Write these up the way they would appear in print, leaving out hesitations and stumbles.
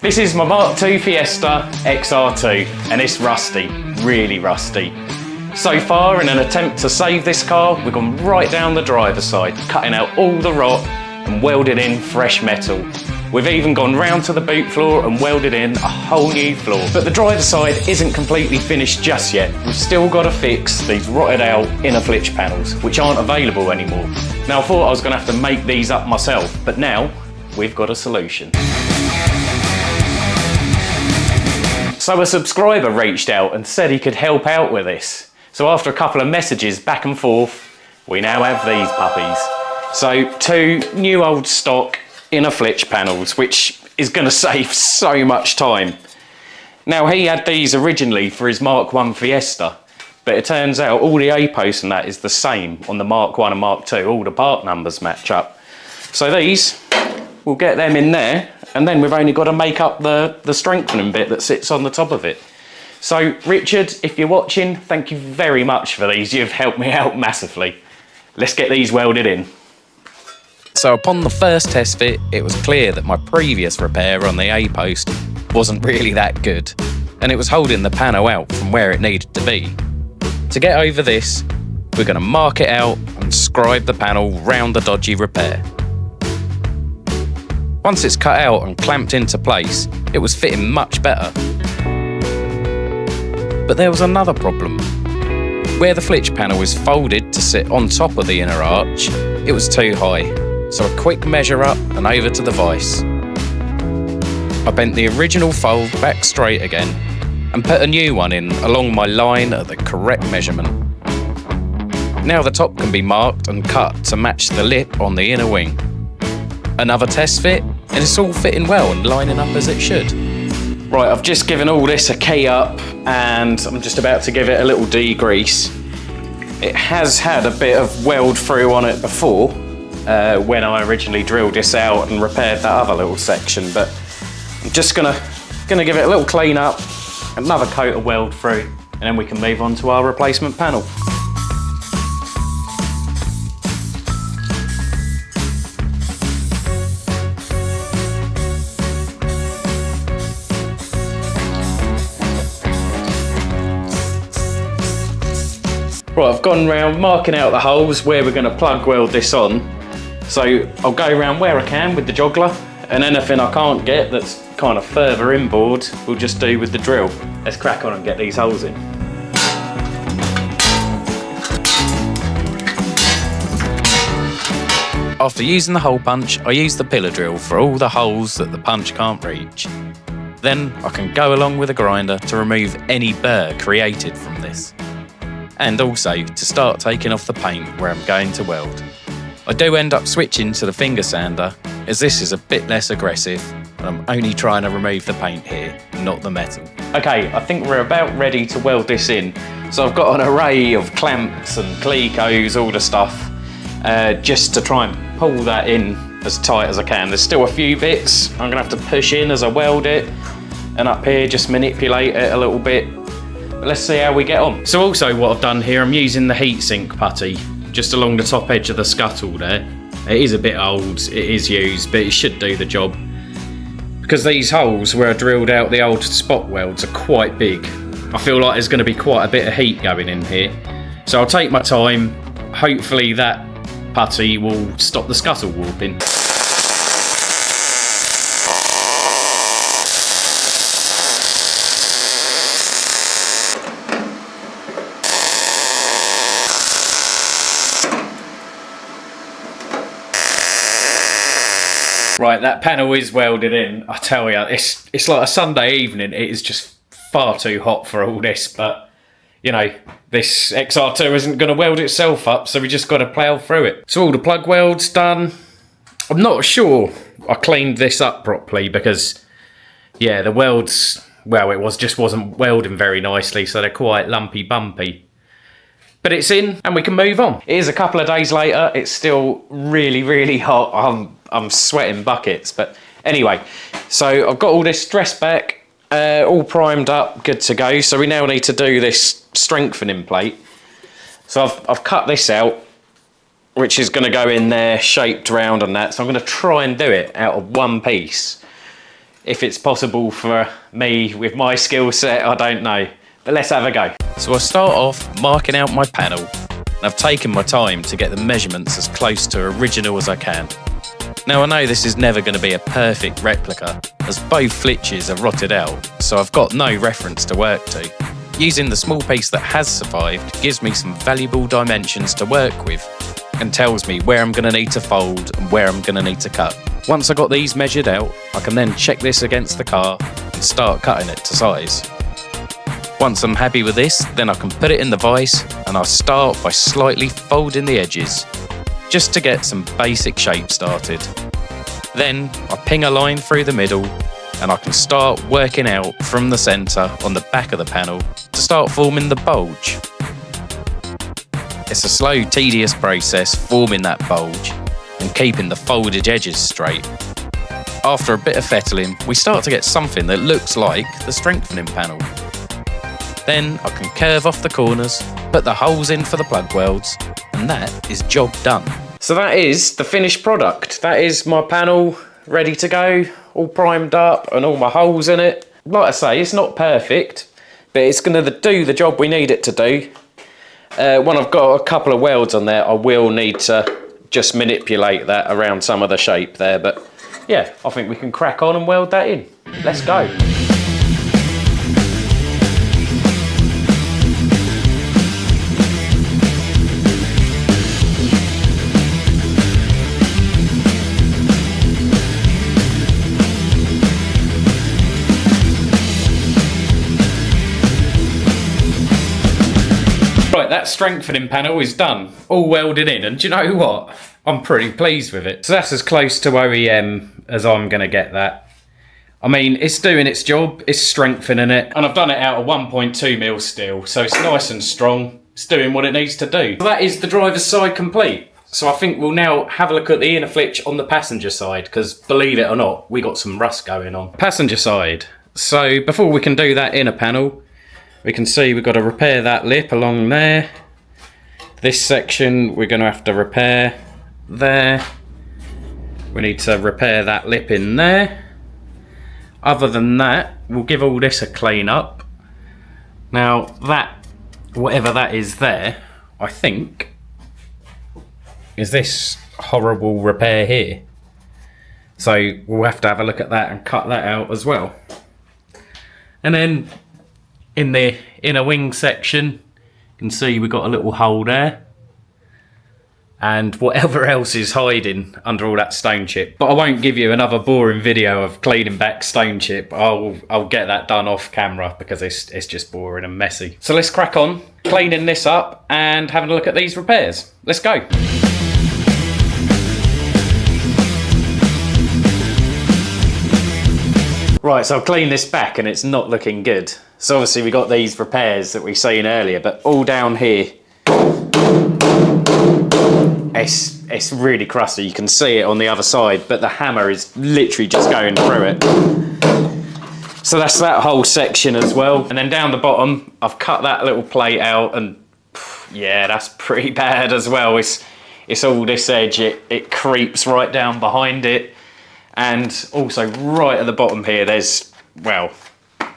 This is my Mark II Fiesta XR2 and it's rusty, really rusty. So far, in an attempt to save this car, we've gone right down the driver's side, cutting out all the rot and welded in fresh metal. We've even gone round to the boot floor and welded in a whole new floor. But the driver's side isn't completely finished just yet. We've still got to fix these rotted out inner flitch panels, which aren't available anymore. Now I thought I was going to have to make these up myself, but now we've got a solution. So a subscriber reached out and said he could help out with this. So after a couple of messages back and forth, we now have these puppies. So 2 new old stock inner flitch panels, which is going to save so much time. Now he had these originally for his Mark I Fiesta, but it turns out all the A-posts and that is the same on the Mark I and Mark II. All the part numbers match up. So these, we'll get them in there, and then we've only got to make up the strengthening bit that sits on the top of it. So Richard, if you're watching, thank you very much for these. You've helped me out massively. Let's get these welded in. So upon the first test fit, it was clear that my previous repair on the A-post wasn't really that good, and it was holding the panel out from where it needed to be. To get over this, we're going to mark it out and scribe the panel round the dodgy repair. Once it's cut out and clamped into place, it was fitting much better. But there was another problem. Where the flitch panel is folded to sit on top of the inner arch, it was too high, so a quick measure up and over to the vise. I bent the original fold back straight again and put a new one in along my line at the correct measurement. Now the top can be marked and cut to match the lip on the inner wing. Another test fit, and it's all fitting well and lining up as it should. Right, I've just given all this a key up and I'm just about to give it a little degrease. It has had a bit of weld through on it before, when I originally drilled this out and repaired that other little section, but I'm just gonna give it a little clean up, another coat of weld through, and then we can move on to our replacement panel. Right, I've gone round marking out the holes where we're going to plug weld this on. So I'll go around where I can with the joggler, and anything I can't get that's kind of further inboard, we'll just do with the drill. Let's crack on and get these holes in. After using the hole punch, I use the pillar drill for all the holes that the punch can't reach. Then I can go along with a grinder to remove any burr created from this. And also to start taking off the paint where I'm going to weld. I do end up switching to the finger sander, as this is a bit less aggressive, and I'm only trying to remove the paint here, not the metal. Okay, I think we're about ready to weld this in. So I've got an array of clamps and clecos, all the stuff, just to try and pull that in as tight as I can. There's still a few bits I'm gonna have to push in as I weld it, and up here just manipulate it a little bit. But let's see how we get on. So also what I've done here, I'm using the heatsink putty just along the top edge of the scuttle there. It is a bit old, it is used, but it should do the job. Because these holes where I drilled out the old spot welds are quite big, I feel like there's going to be quite a bit of heat going in here. So I'll take my time, hopefully that putty will stop the scuttle warping. Right, that panel is welded in. I tell you, it's like a Sunday evening. It is just far too hot for all this, but you know, this XR2 isn't going to weld itself up, so we just got to plough through it. So all the plug welds done. I'm not sure I cleaned this up properly because, yeah, the welds, well, it just wasn't welding very nicely, so they're quite lumpy bumpy. But it's in and we can move on. It is a couple of days later. It's still really, really hot. I'm sweating buckets. But anyway, so I've got all this dressed back, all primed up, good to go. So we now need to do this strengthening plate. So I've cut this out, which is going to go in there, shaped round and that. So I'm going to try and do it out of one piece. If it's possible for me with my skill set, I don't know. But let's have a go. So I start off marking out my panel, and I've taken my time to get the measurements as close to original as I can. Now I know this is never going to be a perfect replica, as both flitches are rotted out, so I've got no reference to work to. Using the small piece that has survived gives me some valuable dimensions to work with, and tells me where I'm going to need to fold and where I'm going to need to cut. Once I got these measured out, I can then check this against the car and start cutting it to size. Once I'm happy with this, then I can put it in the vise, and I start by slightly folding the edges, just to get some basic shape started. Then I ping a line through the middle, and I can start working out from the centre on the back of the panel to start forming the bulge. It's a slow, tedious process forming that bulge and keeping the folded edges straight. After a bit of fettling, we start to get something that looks like the strengthening panel. Then I can curve off the corners, put the holes in for the plug welds, and that is job done. So that is the finished product. That is my panel ready to go, all primed up and all my holes in it. Like I say, it's not perfect, but it's going to do the job we need it to do. When I've got a couple of welds on there, I will need to just manipulate that around some of the shape there. But yeah, I think we can crack on and weld that in. Let's go. Right, that strengthening panel is done, all welded in, and do you know what? I'm pretty pleased with it. So that's as close to OEM as I'm going to get that. I mean, it's doing its job, it's strengthening it, and I've done it out of 1.2mm steel, so it's nice and strong. It's doing what it needs to do. So that is the driver's side complete. So I think we'll now have a look at the inner flitch on the passenger side, because believe it or not, we got some rust going on. Passenger side. So before we can do that inner panel, we can see we've got to repair that lip along there. This section we're going to have to repair there. We need to repair that lip in there. Other than that, we'll give all this a clean up. Now that, whatever that is there, I think, is this horrible repair here. So we'll have to have a look at that and cut that out as well. And then in the inner wing section, you can see we've got a little hole there. And whatever else is hiding under all that stone chip. But I won't give you another boring video of cleaning back stone chip. I'll get that done off camera because it's just boring and messy. So let's crack on, cleaning this up and having a look at these repairs. Let's go. Right, so I've cleaned this back and it's not looking good. So obviously we got these repairs that we seen earlier, but all down here, it's really crusty. You can see it on the other side, but the hammer is literally just going through it. So that's that whole section as well. And then down the bottom, I've cut that little plate out and yeah, that's pretty bad as well. It's all this edge, it creeps right down behind it. And also right at the bottom here, there's, well,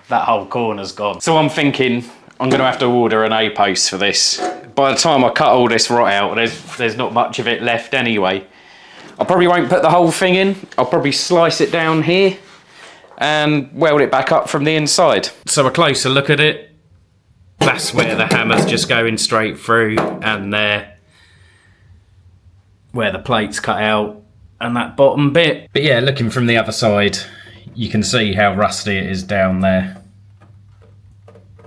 that whole corner's gone. So I'm thinking I'm gonna have to order an A-post for this. By the time I cut all this right out, there's not much of it left anyway. I probably won't put the whole thing in. I'll probably slice it down here and weld it back up from the inside. So a closer look at it, that's where the hammer's just going straight through, and there, where the plate's cut out, and that bottom bit. But yeah, looking from the other side, you can see how rusty it is down there.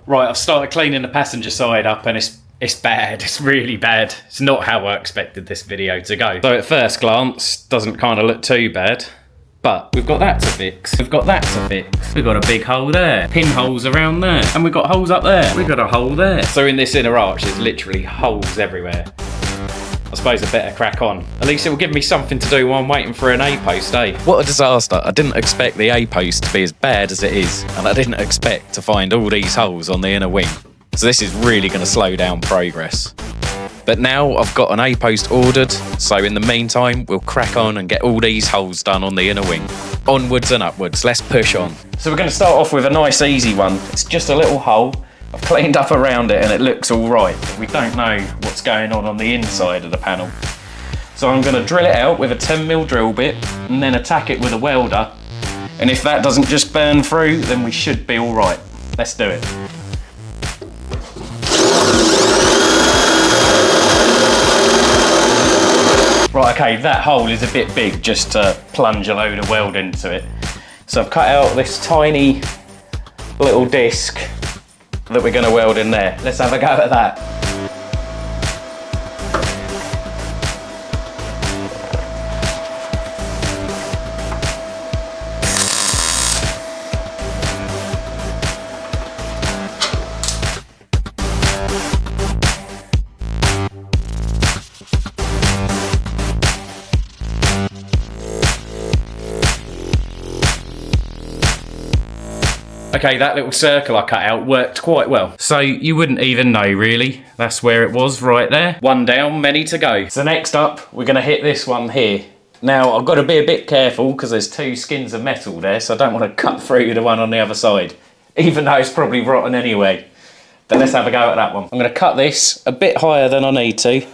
Right, I've started cleaning the passenger side up and it's bad, it's really bad. It's not how I expected this video to go. So at first glance, doesn't kind of look too bad, but we've got that to fix. We've got that to fix. We've got a big hole there, pinholes around there, and we've got holes up there. We've got a hole there. So in this inner arch, there's literally holes everywhere. I suppose I better crack on. At least it will give me something to do while I'm waiting for an A-post, eh? What a disaster. I didn't expect the A-post to be as bad as it is, and I didn't expect to find all these holes on the inner wing. So this is really going to slow down progress. But now I've got an A-post ordered, so in the meantime, we'll crack on and get all these holes done on the inner wing. Onwards and upwards, let's push on. So we're going to start off with a nice easy one. It's just a little hole. I've cleaned up around it and it looks all right. We don't know what's going on the inside of the panel. So I'm going to drill it out with a 10mm drill bit and then attack it with a welder. And if that doesn't just burn through, then we should be all right. Let's do it. Right, okay, that hole is a bit big just to plunge a load of weld into it. So I've cut out this tiny little disc that we're going to weld in there. Let's have a go at that. Okay, that little circle I cut out worked quite well. So you wouldn't even know really. That's where it was right there. One down, many to go. So next up, we're gonna hit this one here. Now, I've got to be a bit careful because there's two skins of metal there, so I don't want to cut through the one on the other side, even though it's probably rotten anyway. But let's have a go at that one. I'm gonna cut this a bit higher than I need to,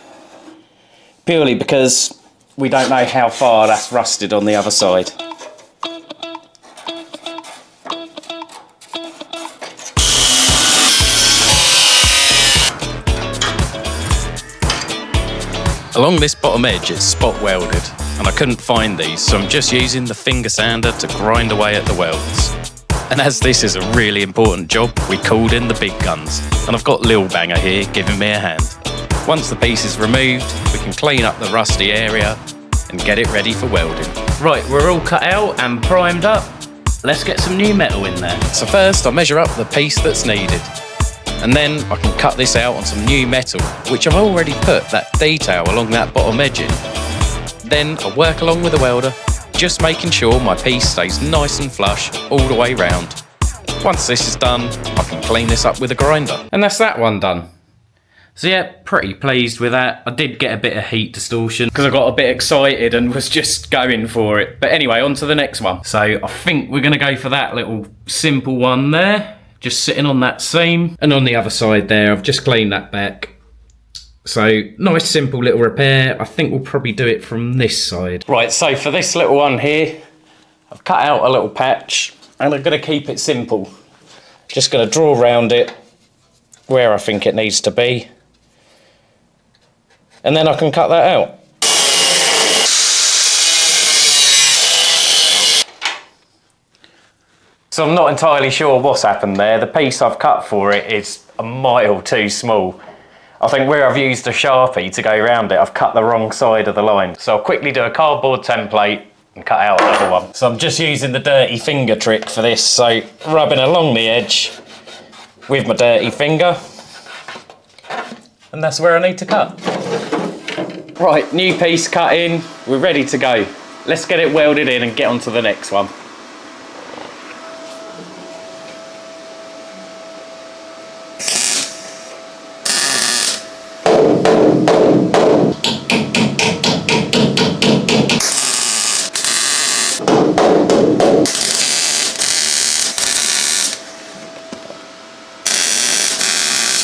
purely because we don't know how far that's rusted on the other side. Along this bottom edge it's spot welded, and I couldn't find these, so I'm just using the finger sander to grind away at the welds. And as this is a really important job, we called in the big guns, and I've got Lil Banger here giving me a hand. Once the piece is removed, we can clean up the rusty area and get it ready for welding. Right, we're all cut out and primed up. Let's get some new metal in there. So first I measure up the piece that's needed, and then I can cut this out on some new metal, which I've already put that detail along that bottom edge in. Then I work along with the welder, just making sure my piece stays nice and flush all the way round. Once this is done, I can clean this up with a grinder. And that's that one done. So yeah, pretty pleased with that. I did get a bit of heat distortion because I got a bit excited and was just going for it. But anyway, on to the next one. So I think we're gonna go for that little simple one there. Just sitting on that seam, and on the other side there I've just cleaned that back. So nice simple little repair. I think we'll probably do it from this side. Right, so for this little one here, I've cut out a little patch and I'm going to keep it simple. Just going to draw around it where I think it needs to be, and then I can cut that out. So I'm not entirely sure what's happened there. The piece I've cut for it is a mile too small. I think where I've used a Sharpie to go around it, I've cut the wrong side of the line. So I'll quickly do a cardboard template and cut out another one. So I'm just using the dirty finger trick for this. So rubbing along the edge with my dirty finger. And that's where I need to cut. Right, new piece cut in. We're ready to go. Let's get it welded in and get on to the next one.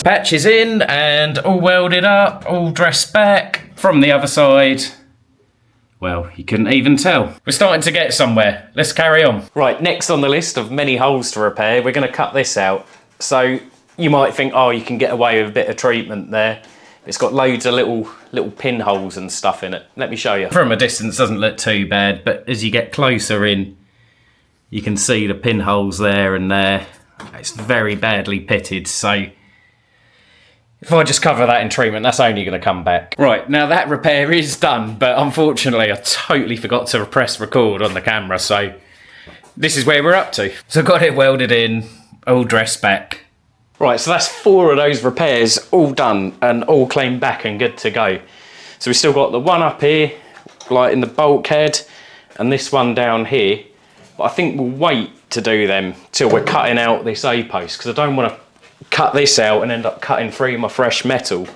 Patch is in and all welded up, all dressed back. From the other side, well, you couldn't even tell. We're starting to get somewhere. Let's carry on. Right, next on the list of many holes to repair, we're going to cut this out. So you might think, oh, you can get away with a bit of treatment there. It's got loads of little pinholes and stuff in it. Let me show you. From a distance, doesn't look too bad, but as you get closer in, you can see the pinholes there and there. It's very badly pitted, so if I just cover that in treatment, that's only going to come back. Right, now that repair is done, but unfortunately I totally forgot to press record on the camera, so this is where we're up to. So got it welded in, all dressed back. Right, so that's 4 of those repairs all done and all cleaned back and good to go. So we've still got the one up here, like in the bulkhead, and this one down here. But I think we'll wait to do them till we're cutting out this A-post, because I don't want to cut this out and end up cutting through my fresh metal.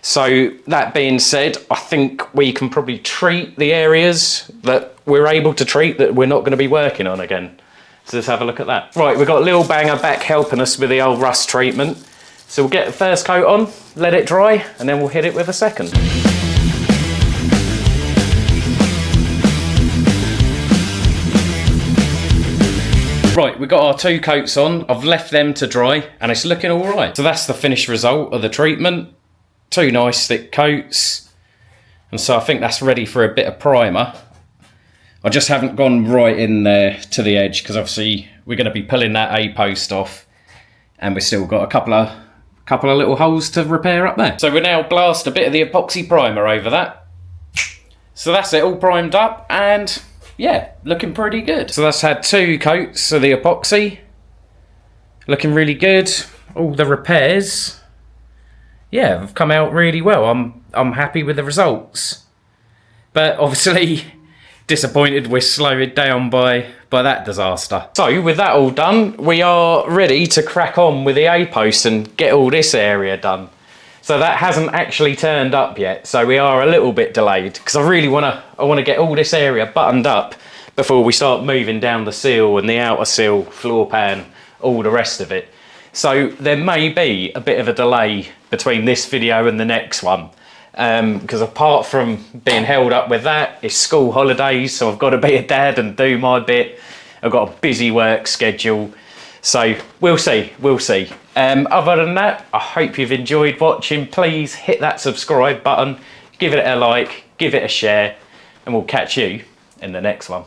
So that being said, I think we can probably treat the areas that we're able to treat that we're not going to be working on again. So let's have a look at that. Right, we've got Lil Banger back helping us with the old rust treatment. So we'll get the first coat on, let it dry, and then we'll hit it with a second. Right, we've got our 2 coats on. I've left them to dry and it's looking all right. So that's the finished result of the treatment. 2 nice thick coats. And so I think that's ready for a bit of primer. I just haven't gone right in there to the edge because obviously we're going to be pulling that A-post off and we've still got a couple of little holes to repair up there. So we'll now blast a bit of the epoxy primer over that. So that's it all primed up and yeah, looking pretty good. So that's had 2 coats of the epoxy. Looking really good. All the repairs, yeah, have come out really well. I'm happy with the results. But obviously disappointed we're slowed down by that disaster. So with that all done, we are ready to crack on with the A-post and get all this area done. So that hasn't actually turned up yet, so we are a little bit delayed because I really want to get all this area buttoned up before we start moving down the seal and the outer seal, floor pan, all the rest of it. So there may be a bit of a delay between this video and the next one because apart from being held up with that, it's school holidays, so I've got to be a dad and do my bit. I've got a busy work schedule. So we'll see. Other than that, I hope you've enjoyed watching. Please hit that subscribe button, give it a like, give it a share, and we'll catch you in the next one.